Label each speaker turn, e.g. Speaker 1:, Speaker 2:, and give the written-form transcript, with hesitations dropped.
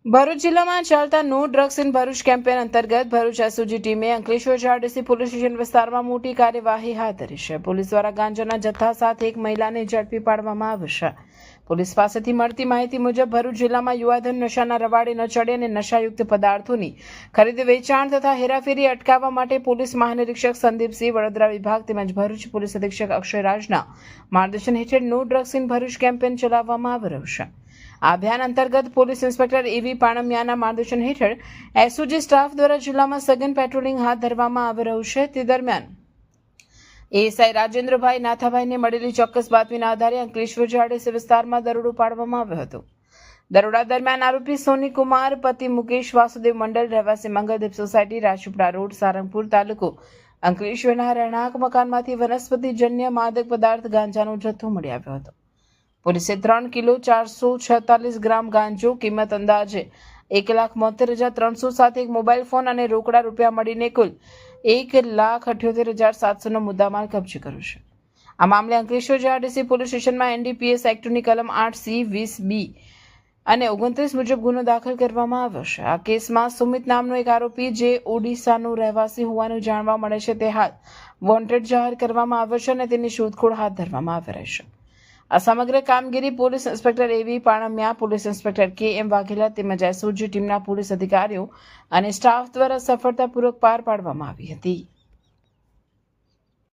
Speaker 1: ભરૂચ જિલ્લામાં ચાલતા no drugs in Bharuch campaign અંતર્ગત ભરૂચ એસઓજી ટીમે અંકલેશ્વર જીઆરડીસી પોલીસ સ્ટેશન વિસ્તારમાં મોટી કાર્યવાહી હાથ ધરી છે. પોલીસ દ્વારા ગાંજાના જથ્થા સાથે એક મહિલાને ઝડપી પાડવામાં આવી છે. પોલીસ પાસેથી મળતી માહિતી મુજબ ભરૂચ જિલ્લામાં યુવાધન નશાના રવાડે ન ચડે અને નશાયુક્ત પદાર્થોની ખરીદ વેચાણ તથા હેરાફેરી અટકાવવા માટે પોલીસ મહાનિરીક્ષક સંદીપસિંહ, વડોદરા વિભાગ તેમજ ભરૂચ પોલીસ અધિક્ષક અક્ષય રાજના માર્ગદર્શન હેઠળ no drugs in Bharuch campaign ચલાવવામાં આવી રહ્યું છે. આ અભિયાન અંતર્ગત પોલીસ ઇન્સ્પેક્ટર એવી પાણમિયાના માર્ગદર્શન હેઠળ એસઓજી સ્ટાફ દ્વારા જિલ્લામાં સઘન પેટ્રોલિંગ હાથ ધરવામાં આવી રહ્યું છે. તે દરમિયાન એએસઆઈ રાજેન્દ્રભાઈ નાથાભાઈને મળેલી ચોક્કસ બાતમીના આધારે અંકલેશ્વર જીઆરડીસી વિસ્તારમાં દરોડો પાડવામાં આવ્યો હતો. દરોડા દરમિયાન આરોપી સોની કુમાર, પતિ મુકેશ વાસુદેવ મંડલ, રહેવાસી મંગલદીપ સોસાયટી, રાજપીપળા રોડ, સારંગપુર તાલુકો અંકલેશ્વરના રહેણાંક મકાનમાંથી વનસ્પતિજન્ય માદક પદાર્થ ગાંજાનો જથ્થો મળી આવ્યો હતો. પોલીસે 3 કિલો 446 ગ્રામ ગાંજો, કિંમત અંદાજે 1,72,300 સાથે એક મોબાઈલ ફોન અને રોકડા રૂપિયા મળીને કુલ 1,78,700નો મુદ્દામાલ કબજે કર્યો છે. આ મામલે અંકલેશ્વર જીઆરડીસી પોલીસ સ્ટેશનમાં એનડીપીએસ એક્ટની કલમ 8C, 20B અને 29 મુજબ ગુનો દાખલ કરવામાં આવ્યો છે. આ કેસમાં સુમિત નામનો એક આરોપી જે ઓડિશાનો રહેવાસી હોવાનું જાણવા મળે છે તે હાલ વોન્ટેડ જાહેર કરવામાં આવ્યો છે અને તેની શોધખોળ હાથ ધરવામાં આવી રહી છે. આ સમગ્ર કામગીરી પોલીસ ઇન્સ્પેક્ટર એવી પાણમિયા, પોલીસ ઇન્સ્પેક્ટર કે.એમ. વાઘેલા તેમજ એસઓજી ટીમના પોલીસ અધિકારીઓ અને સ્ટાફ દ્વારા સફળતાપૂર્વક પાર પાડવામાં આવી હતી.